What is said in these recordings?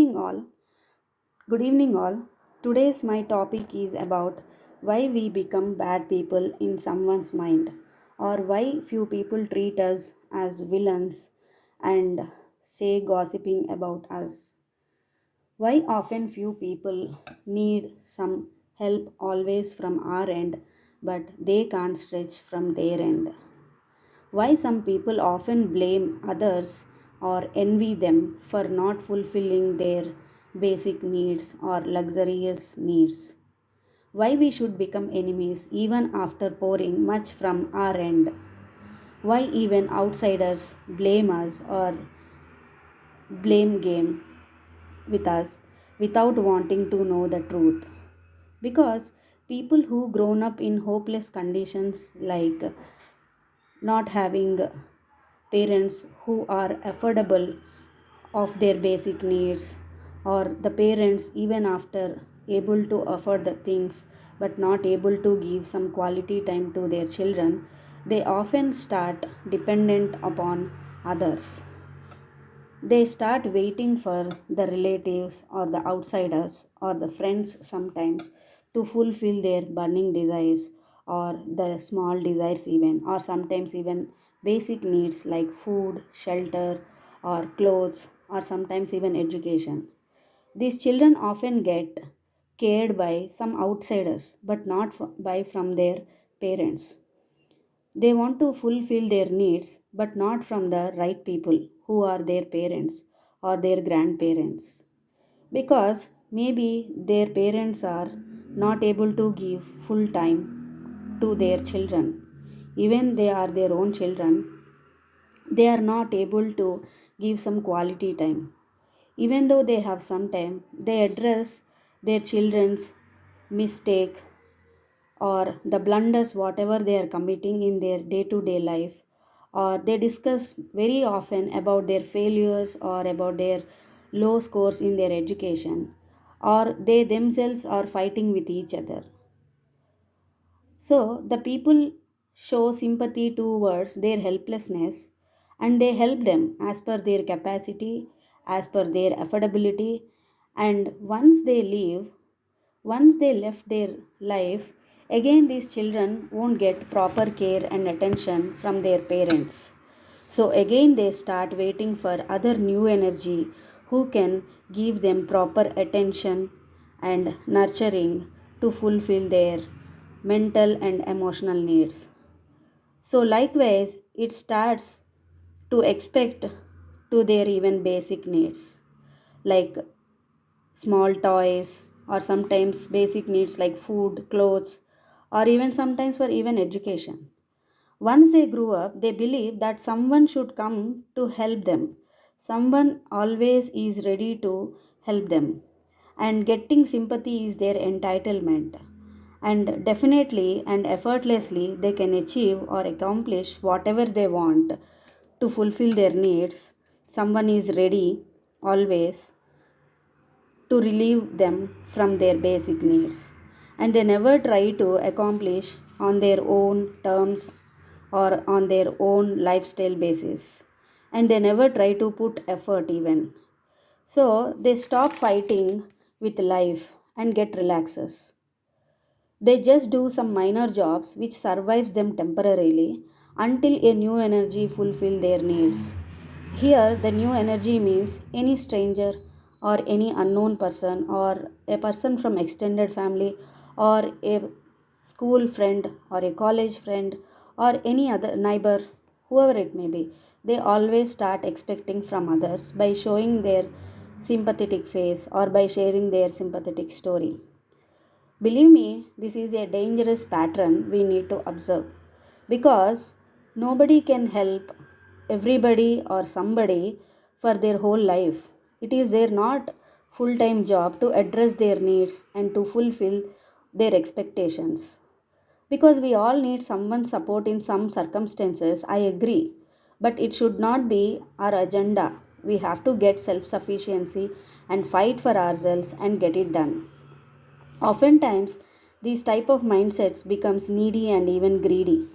evening, all. Good evening, all. Today's my topic is about why we become bad people in someone's mind, or why few people treat us as villains and say gossiping about us. Why often few people need some help always from our end, but they can't stretch from their end. Why some people often blame others or envy them for not fulfilling their basic needs or luxurious needs. Why we should become enemies even after pouring much from our end. Why even outsiders blame us or blame game with us without wanting to know the truth. Because people who grown up in hopeless conditions like not having parents who are affordable of their basic needs, or the parents even after able to afford the things but not able to give some quality time to their children, they often start dependent upon others. They start waiting for the relatives or the outsiders or the friends sometimes to fulfill their burning desires or the small desires, even, or sometimes even basic needs like food, shelter, or clothes, or sometimes even education. These children often get cared by some outsiders but not by from their parents. They want to fulfill their needs, but not from the right people who are their parents or their grandparents. Because maybe their parents are not able to give full time to their children. Even they are their own children, they are not able to give some quality time. Even though they have some time, they address their children's mistake or the blunders whatever they are committing in their day-to-day life, or they discuss very often about their failures or about their low scores in their education, or they themselves are fighting with each other. So the people show sympathy towards their helplessness, and they help them as per their capacity, as per their affordability. And once they left their life, again these children won't get proper care and attention from their parents. So again they start waiting for other new energy who can give them proper attention and nurturing to fulfill their mental and emotional needs. So likewise it starts to expect to their even basic needs like small toys, or sometimes basic needs like food, clothes, or even sometimes for even education. Once they grew up, they believe that someone should come to help them. Someone always is ready to help them. And getting sympathy is their entitlement. And definitely and effortlessly, they can achieve or accomplish whatever they want to fulfill their needs. Someone is ready always to relieve them from their basic needs. And they never try to accomplish on their own terms or on their own lifestyle basis. And they never try to put effort even. So they stop fighting with life and get relaxes. They just do some minor jobs which survives them temporarily until a new energy fulfill their needs. Here the new energy means any stranger or any unknown person or a person from extended family or a school friend or a college friend or any other neighbor, whoever it may be. They always start expecting from others by showing their sympathetic face or by sharing their sympathetic story. Believe me, this is a dangerous pattern we need to observe because nobody can help everybody or somebody for their whole life. It is their not full time job to address their needs and to fulfill their expectations. Because we all need someone's support in some circumstances, I agree. But it should not be our agenda. We have to get self sufficiency and fight for ourselves and get it done. Oftentimes, these type of mindsets becomes needy and even greedy.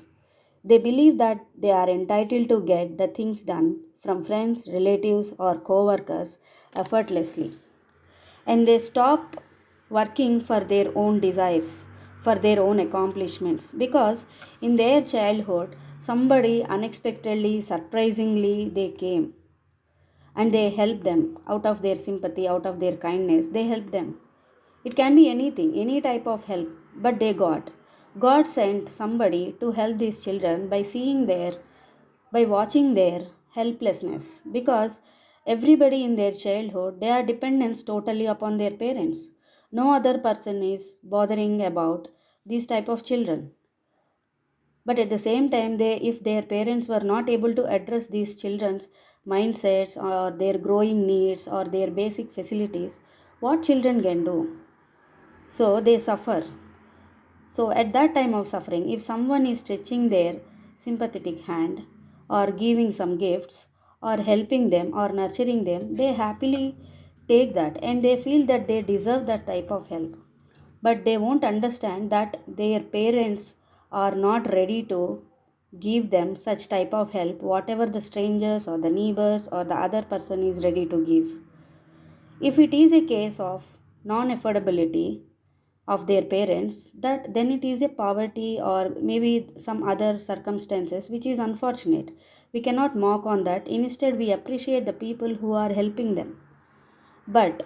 They believe that they are entitled to get the things done from friends, relatives, or co-workers effortlessly. and they stop working for their own desires, for their own accomplishments, because in their childhood somebody unexpectedly, surprisingly, they came and they helped them out of their sympathy, out of their kindness. They helped them. It can be anything, any type of help, but they got. God sent somebody to help these children by seeing their, by watching their helplessness, because everybody in their childhood they are dependents totally upon their parents. No other person is bothering about these type of children. But at the same time, they, if their parents were not able to address these children's mindsets or their growing needs or their basic facilities, what children can do? So they suffer. So at that time of suffering, if someone is stretching their sympathetic hand or giving some gifts or helping them or nurturing them, they happily take that and they feel that they deserve that type of help. But they won't understand that their parents are not ready to give them such type of help, whatever the strangers or the neighbors or the other person is ready to give. If it is a case of non affordability of their parents, that then it is a poverty or maybe some other circumstances which is unfortunate. We cannot mock on that. Instead, we appreciate the people who are helping them. But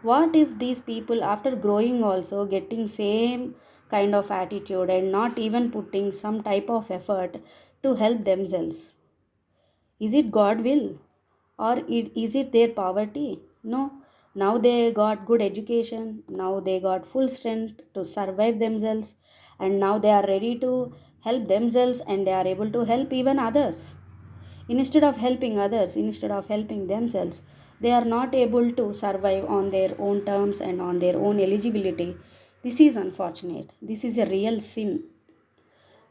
what if these people after growing also getting same kind of attitude and not even putting some type of effort to help themselves? Is it God will? Or is it their poverty? No. Now they got good education, now they got full strength to survive themselves, and now they are ready to help themselves and they are able to help even others. Instead of helping others, instead of helping themselves, they are not able to survive on their own terms and on their own eligibility. This is unfortunate. This is a real sin.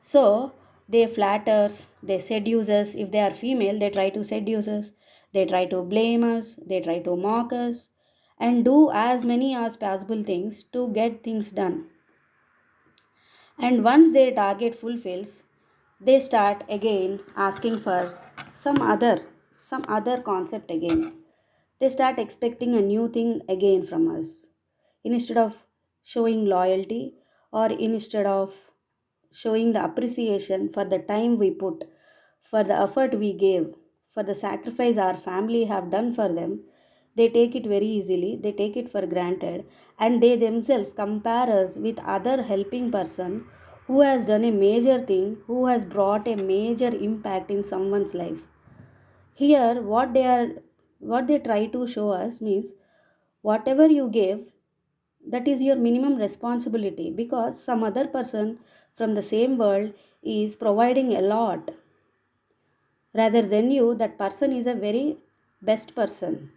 So they flatter us, they seduce us. If they are female, they try to seduce us, they try to blame us, they try to mock us, and do as many as possible things to get things done. And once their target fulfills, they start again asking for some other some other concept again. They start expecting a new thing again from us. Instead of showing loyalty or instead of showing the appreciation for the time we put, for the effort we gave, for the sacrifice our family have done for them, they take it very easily, they take it for granted, and they themselves compare us with other helping person who has done a major thing, who has brought a major impact in someone's life. Here what they try to show us means whatever you give, that is your minimum responsibility, because some other person from the same world is providing a lot rather than you. That person is a very best person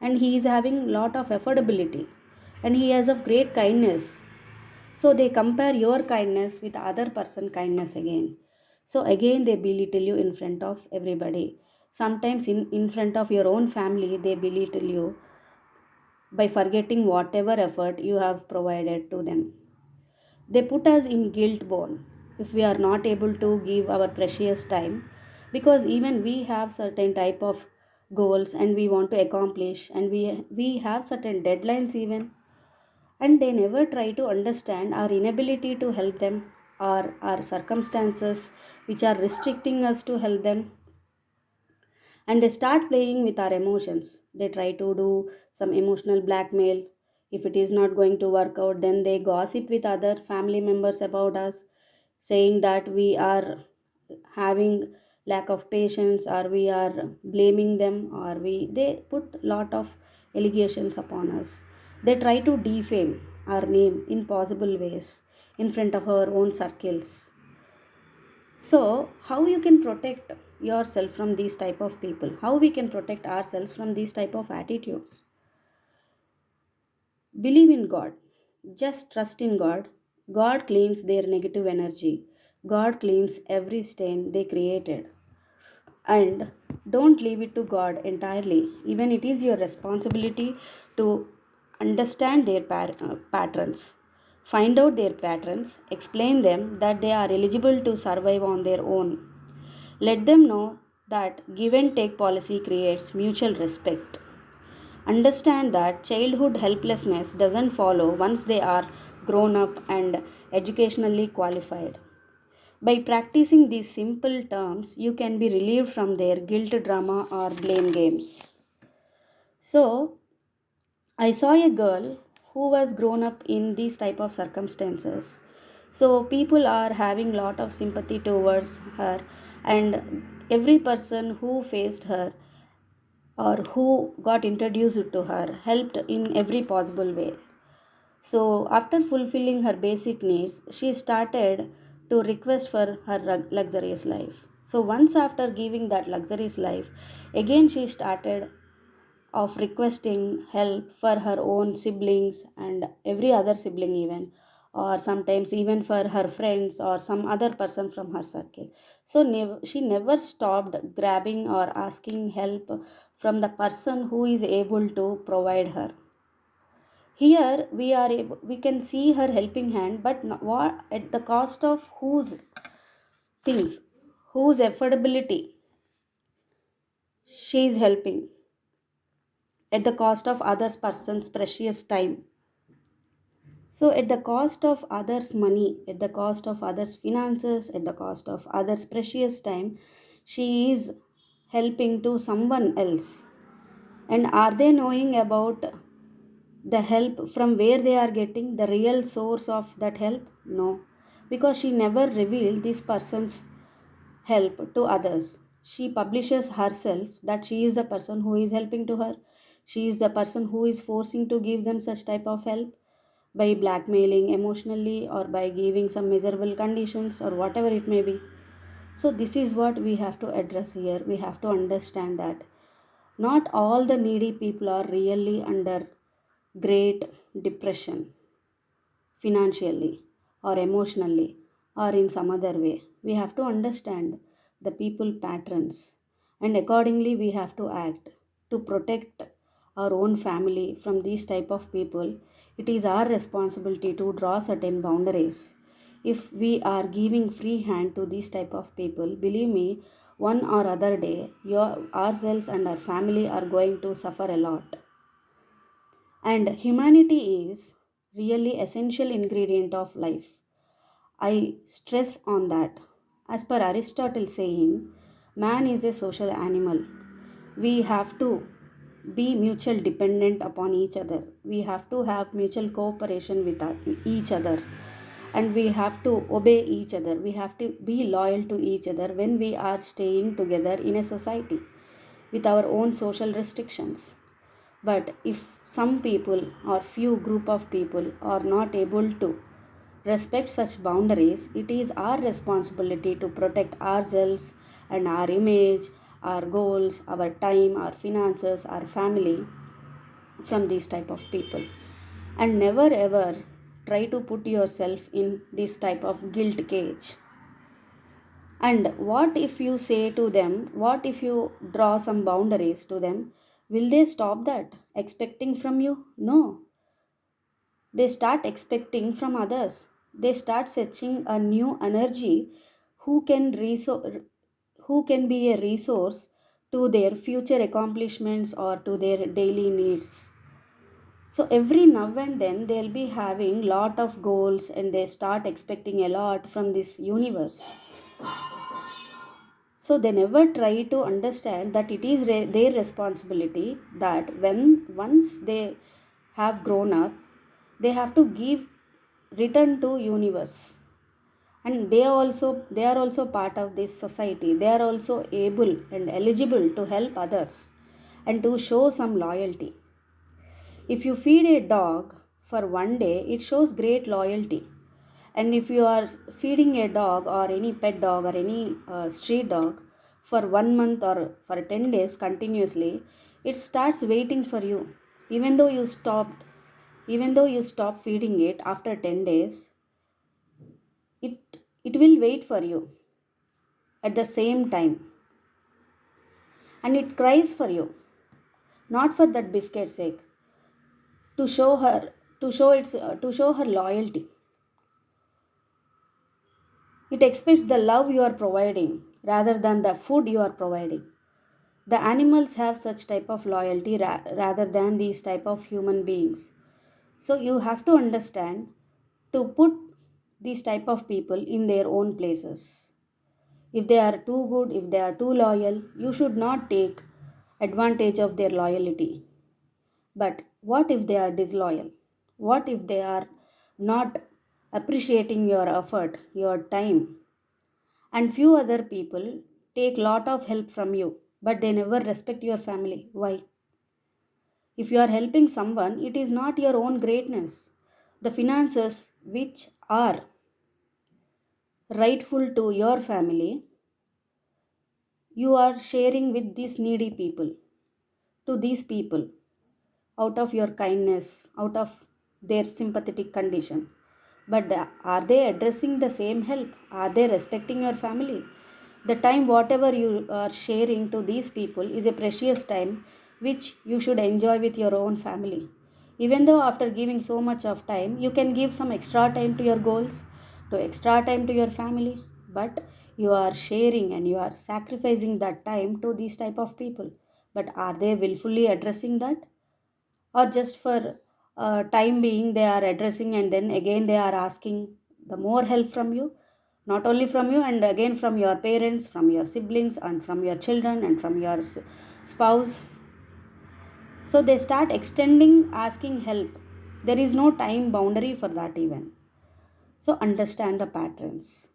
and he is having lot of affordability and he has of great kindness. So they compare your kindness with other person kindness again. So again they belittle you in front of everybody. Sometimes in front of your own family they belittle you by forgetting whatever effort you have provided to them. They put us in guilt bone if we are not able to give our precious time, because even we have certain type of goals and we want to accomplish and we have certain deadlines even, and they never try to understand our inability to help them or our circumstances which are restricting us to help them, and they start playing with our emotions. They try to do some emotional blackmail. If it is not going to work out, then they gossip with other family members about us, saying that we are having lack of patience or we are blaming them, or we they put lot of allegations upon us. They try to defame our name in possible ways in front of our own circles. So how you can protect yourself from these type of people, how we can protect ourselves from these type of attitudes? Believe in God, just trust in God. God cleans their negative energy, God cleans every stain they created. And don't leave it to God entirely. Even it is your responsibility to understand their patterns. Find out their patterns, explain them that they are eligible to survive on their own. Let them know that give and take policy creates mutual respect. Understand that childhood helplessness doesn't follow once they are grown up and educationally qualified. By practicing these simple terms, you can be relieved from their guilt drama or blame games. So, I saw a girl who was grown up in these type of circumstances. So people are having lot of sympathy towards her, and every person who faced her or who got introduced to her helped in every possible way. So after fulfilling her basic needs, she started to request for her luxurious life. So once after giving that luxurious life, again she started of requesting help for her own siblings and every other sibling even, or sometimes even for her friends or some other person from her circle. So she never stopped grabbing or asking help from the person who is able to provide her. Here we can see her helping hand, but what at the cost of whose things, whose affordability she is helping, at the cost of other person's precious time. So, at the cost of others' money, at the cost of others' finances, at the cost of others' precious time, she is helping to someone else. And are they knowing about the help from where they are getting the real source of that help? No, because she never revealed this person's help to others. She publishes herself that she is the person who is helping to her. She is the person who is forcing to give them such type of help by blackmailing emotionally or by giving some miserable conditions or whatever it may be. So this is what we have to address here. We have to understand that not all the needy people are really under great depression financially or emotionally or in some other way. We have to understand the people patterns and accordingly we have to act to protect our own family from these type of people. It is our responsibility to draw certain boundaries. If we are giving free hand to these type of people, believe me, one or other day ourselves and our family are going to suffer a lot. And humanity is really essential ingredient of life. I stress on that. As per Aristotle saying, man is a social animal. We have to be mutual dependent upon each other. We have to have mutual cooperation with each other. And we have to obey each other. We have to be loyal to each other when we are staying together in a society with our own social restrictions. But if some people or few group of people are not able to respect such boundaries, it is our responsibility to protect ourselves and our image, our goals, our time, our finances, our family from these type of people. And never ever try to put yourself in this type of guilt cage. And what if you say to them, what if you draw some boundaries to them? Will they stop that expecting from you? No. They start expecting from others. They start searching a new energy who can who can be a resource to their future accomplishments or to their daily needs. So every now and then they'll be having lot of goals and they start expecting a lot from this universe. So they never try to understand that it is their responsibility that when once they have grown up, they have to give return to universe, and they are also part of this society. They are also able and eligible to help others and to show some loyalty. If you feed a dog for one day, it shows great loyalty. And if you are feeding a dog or any pet dog or any street dog for 1 month or for 10 days continuously, it starts waiting for you. Even though you stopped, even though you stop feeding it after 10 days, it will wait for you at the same time and it cries for you, not for that biscuit sake, to show her to show her loyalty. It expects the love you are providing rather than the food you are providing. The animals have such type of loyalty rather than these type of human beings. So you have to understand to put these type of people in their own places. If they are too good, if they are too loyal, you should not take advantage of their loyalty. But what if they are disloyal? What if they are not appreciating your effort, your time? And few other people take lot of help from you, but they never respect your family. Why? If you are helping someone, it is not your own greatness. The finances which are rightful to your family, you are sharing with these needy people, to these people, out of your kindness, out of their sympathetic condition. But are they addressing the same help? Are they respecting your family? The time, whatever you are sharing to these people, is a precious time which you should enjoy with your own family. Even though after giving so much of time, you can give some extra time to your goals, to extra time to your family, but you are sharing and you are sacrificing that time to these type of people. But are they willfully addressing that? Or just for time being they are addressing and then again they are asking the more help from you, not only from you and again from your parents, from your siblings, and from your children, and from your spouse. So they start extending asking help. There is no time boundary for that even. So understand the patterns.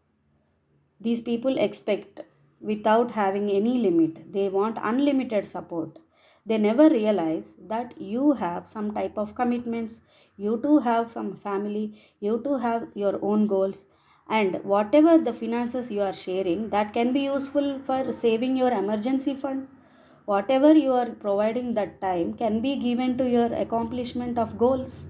These people expect without having any limit. They want unlimited support. They never realize that you have some type of commitments, you too have some family, you too have your own goals, and whatever the finances you are sharing, that can be useful for saving your emergency fund. Whatever you are providing that time can be given to your accomplishment of goals,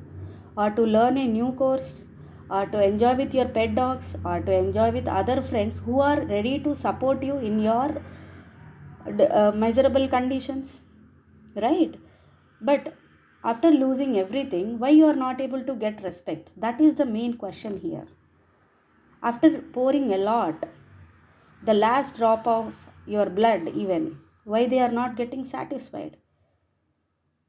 or to learn a new course, or to enjoy with your pet dogs, or to enjoy with other friends who are ready to support you in your miserable conditions, right? But after losing everything, why you are not able to get respect? That is the main question here. After pouring a lot, the last drop of your blood, even, why they are not getting satisfied?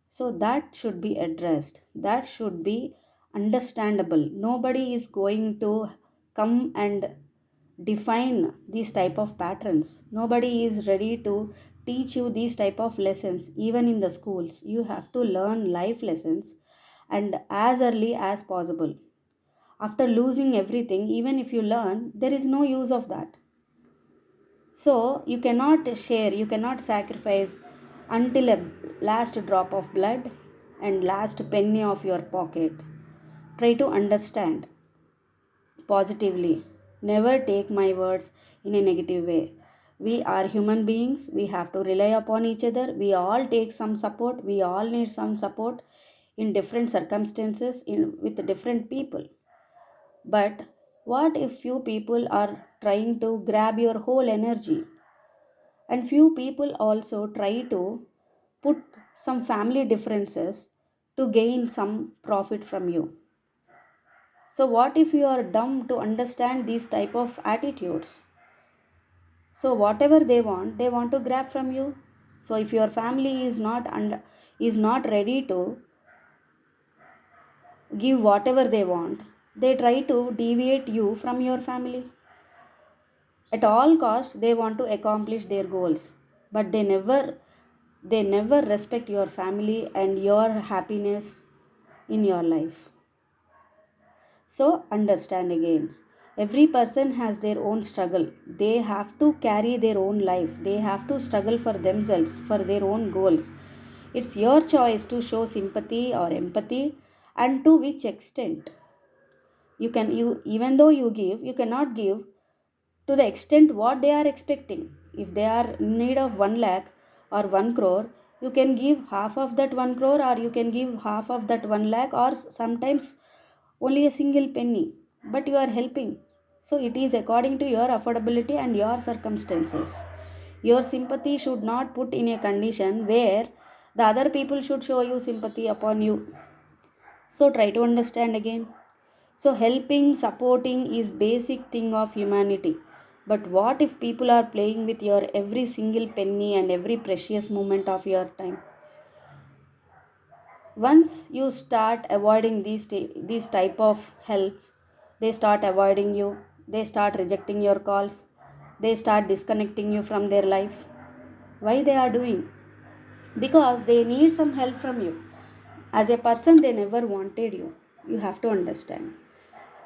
So that should be addressed. That should be understandable. Nobody is going to come and define these type of patterns. Nobody is ready to teach you these type of lessons. Even in the schools, you have to learn life lessons, and as early as possible. After losing everything, even if you learn, there is no use of that. So you cannot share, you cannot sacrifice until a last drop of blood and last penny of your pocket. Try to understand positively. Never take my words in a negative way. We are human beings. We have to rely upon each other. We all take some support. We all need some support in different circumstances with different people. But what if few people are trying to grab your whole energy? And few people also try to put some family differences to gain some profit from you. So what if you are dumb to understand these type of attitudes? So whatever they want to grab from you. So if your family is not ready to give whatever they want, they try to deviate you from your family. At all costs they want to accomplish their goals, but they never respect your family and your happiness in your life. So understand again. Every person has their own struggle. They have to carry their own life. They have to struggle for themselves, for their own goals. It's your choice to show sympathy or empathy, and to which extent. You even though you cannot give to the extent what they are expecting. If they are in need of 1 lakh or 1 crore, you can give half of that 1 crore, or you can give half of that 1 lakh, or sometimes only a single penny, but you are helping. So it is according to your affordability and your circumstances. Your sympathy should not put in a condition where the other people should show you sympathy upon you. So try to understand again. So helping, supporting is basic thing of humanity. But what if people are playing with your every single penny and every precious moment of your time? Once you start avoiding these type of helps, they start avoiding you, they start rejecting your calls, they start disconnecting you from their life. Why they are doing? Because they need some help from you. As a person, they never wanted you. You have to understand.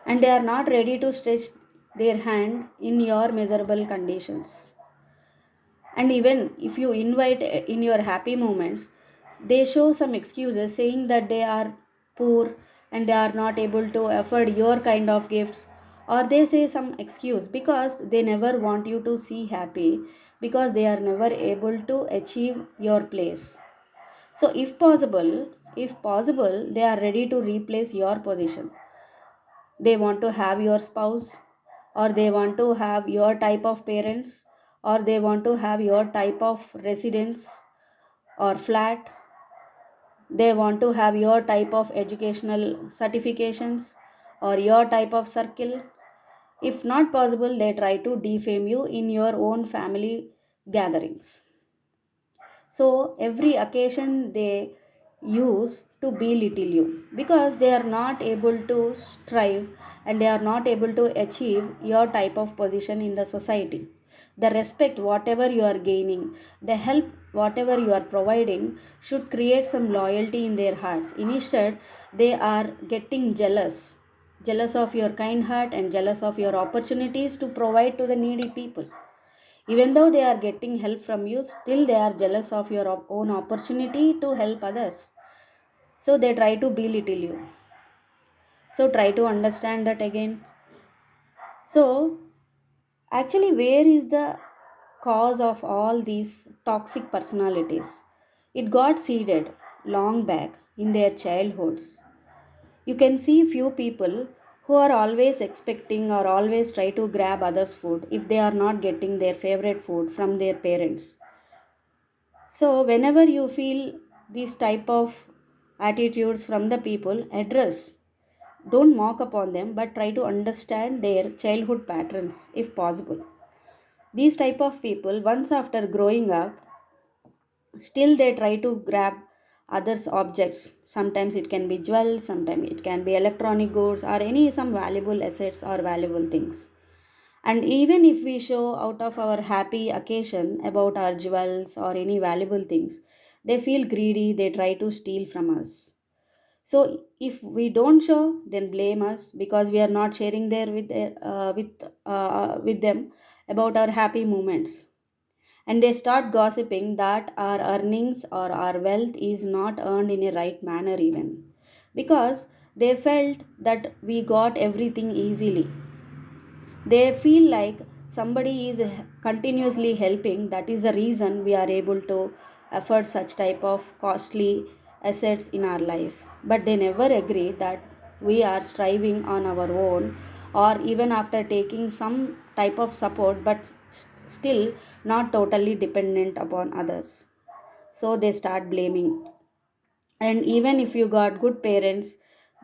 And they are not ready to stretch their hand in your miserable conditions. And even if you invite in your happy moments, they show some excuses saying that they are poor and they are not able to afford your kind of gifts, or they say some excuse because they never want you to see happy, because they are never able to achieve your place. So if possible they are ready to replace your position. They want to have your spouse, or they want to have your type of parents, or they want to have your type of residence or flat. They want to have your type of educational certifications or your type of circle. If not possible, they try to defame you in your own family gatherings. So every occasion they use to belittle you because they are not able to strive and they are not able to achieve your type of position in the society. The respect, whatever you are gaining, the help, whatever you are providing, should create some loyalty in their hearts. Instead, they are getting jealous of your kind heart and jealous of your opportunities to provide to the needy people. Even though they are getting help from you, still they are jealous of your own opportunity to help others. So they try to belittle you. So try to understand that again. So, actually, where is the cause of all these toxic personalities? It got seeded long back in their childhoods. You can see few people who are always expecting or always try to grab others' food if they are not getting their favorite food from their parents. So whenever you feel these type of attitudes from the people, address. Don't mock upon them, but try to understand their childhood patterns if possible. These type of people, once after growing up, still they try to grab others' objects. Sometimes it can be jewels, sometimes it can be electronic goods or any some valuable assets or valuable things. And even if we show out of our happy occasion about our jewels or any valuable things, they feel greedy, they try to steal from us. So if we don't show, then blame us because we are not sharing there with them about our happy moments. And they start gossiping that our earnings or our wealth is not earned in a right manner even because they felt that we got everything easily. They feel like somebody is continuously helping, that is the reason we are able to afford such type of costly assets in our life. But they never agree that we are striving on our own, or even after taking some type of support, but still not totally dependent upon others. So they start blaming. And even if you got good parents,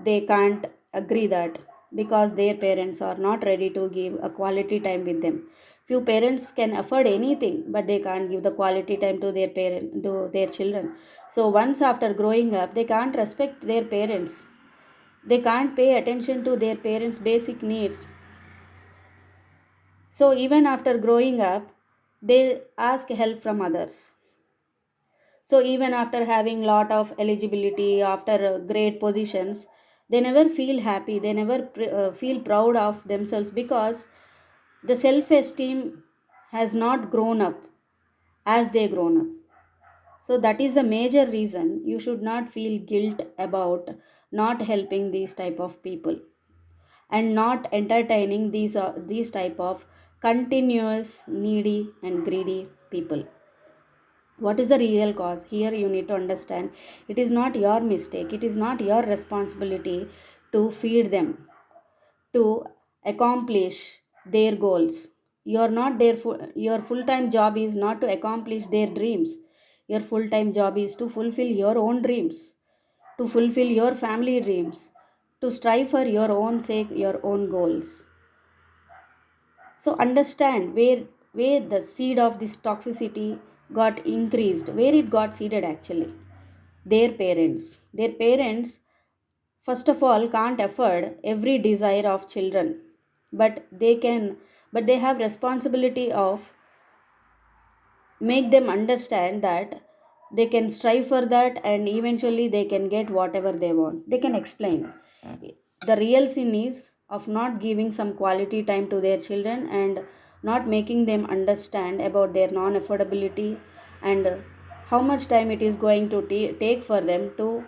they can't agree that because their parents are not ready to give a quality time with them. Few parents can afford anything, but they can't give the quality time to their children. So once after growing up, they can't respect their parents, they can't pay attention to their parents basic needs. So even after growing up, they ask help from others. So even after having lot of eligibility, after great positions, they never feel happy, they never feel proud of themselves because the self esteem has not grown up as they grown up. So that is the major reason you should not feel guilt about not helping these type of people and not entertaining these type of continuous needy and greedy people. What is the real cause? Here you need to understand, it is not your mistake, it is not your responsibility to feed them, to accomplish their goals. Your full time job is not to accomplish their dreams. Your full time job is to fulfill your own dreams, to fulfill your family dreams, to strive for your own sake, your own goals. So understand where the seed of this toxicity got increased, where it got seeded actually. Their parents first of all can't afford every desire of children, but they have responsibility of make them understand that they can strive for that and eventually they can get whatever they want. They can explain. The real sin is of not giving some quality time to their children and not making them understand about their non affordability and how much time it is going to take for them to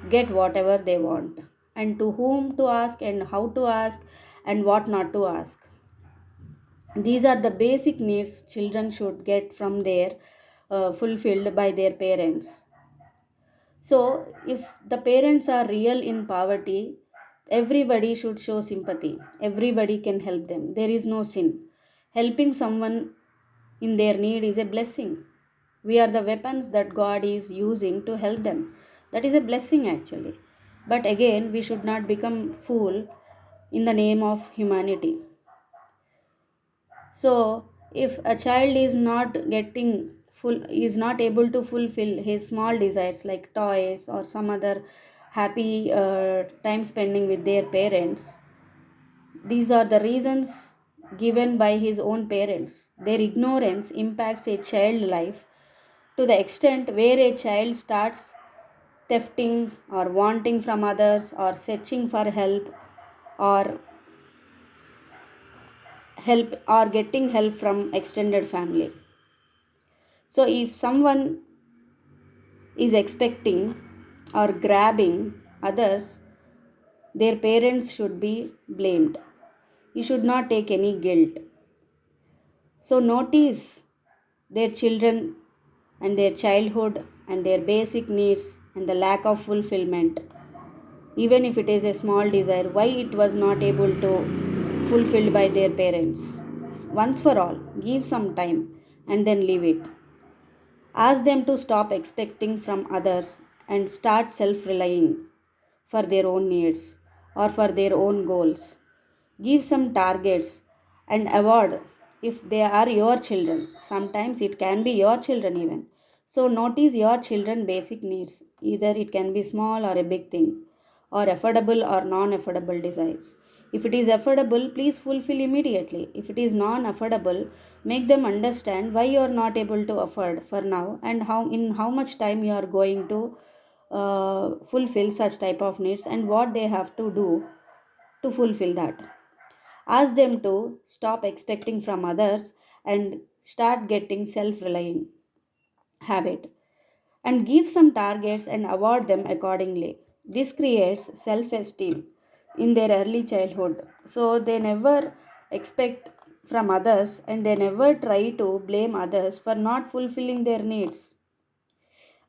get whatever they want, and to whom to ask and how to ask and what not to ask. These are the basic needs children should get from their fulfilled by their parents. So, if the parents are real in poverty, everybody should show sympathy. Everybody can help them. There is no sin. Helping someone in their need is a blessing. We are the weapons that God is using to help them. That is a blessing actually. But again, we should not become fool in the name of humanity. So, if a child is not able to fulfill his small desires like toys or some other happy time spending with their parents, these are the reasons given by his own parents. Their ignorance impacts a child life to the extent where a child starts thefting or wanting from others or searching for or getting help from extended family. So if someone is expecting or grabbing others, their parents should be blamed. You should not take any guilt. So notice their children and their childhood and their basic needs and the lack of fulfillment. Even if it is a small desire, why it was not able to fulfilled by their parents. Once for all, give some time and then leave it. Ask them to stop expecting from others and start self relying for their own needs or for their own goals. Give some targets and award if they are your children. Sometimes it can be your children even. So notice your children basic needs. Either it can be small or a big thing, or affordable or non-affordable desires. If it is affordable, please fulfill immediately. If it is non-affordable, make them understand why you are not able to afford for now and how much time you are going to fulfill such type of needs and what they have to do to fulfill that. Ask them to stop expecting from others and start getting self relying habit, and give some targets and award them accordingly. This creates self esteem in their early childhood. So they never expect from others and they never try to blame others for not fulfilling their needs.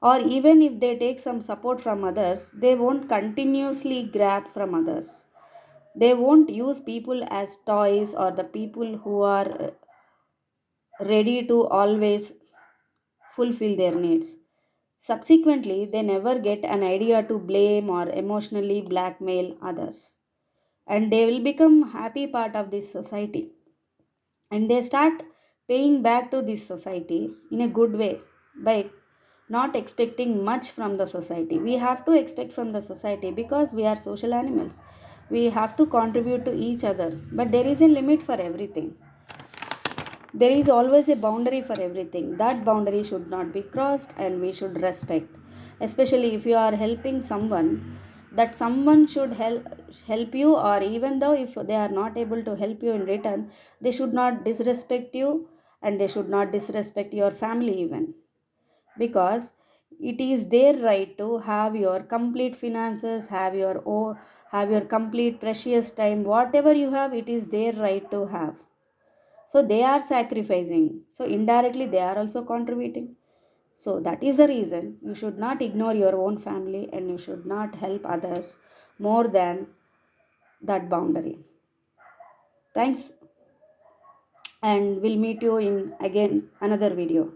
Or even if they take some support from others, they won't continuously grab from others. They won't use people as toys or the people who are ready to always fulfill their needs. Subsequently, they never get an idea to blame or emotionally blackmail others. And they will become happy part of this society. And they start paying back to this society in a good way by not expecting much from the society. We have to expect from the society because we are social animals. We have to contribute to each other. But there is a limit for everything. There is always a boundary for everything. That boundary should not be crossed and we should respect. Especially if you are helping someone, that someone should help you, or even though if they are not able to help you in return, they should not disrespect you and they should not disrespect your family even, because it is their right to have your complete finances, have your complete precious time, whatever you have, it is their right to have. So they are sacrificing, so indirectly they are also contributing. So that is the reason you should not ignore your own family and you should not help others more than that boundary. Thanks, and we'll meet you in again another video.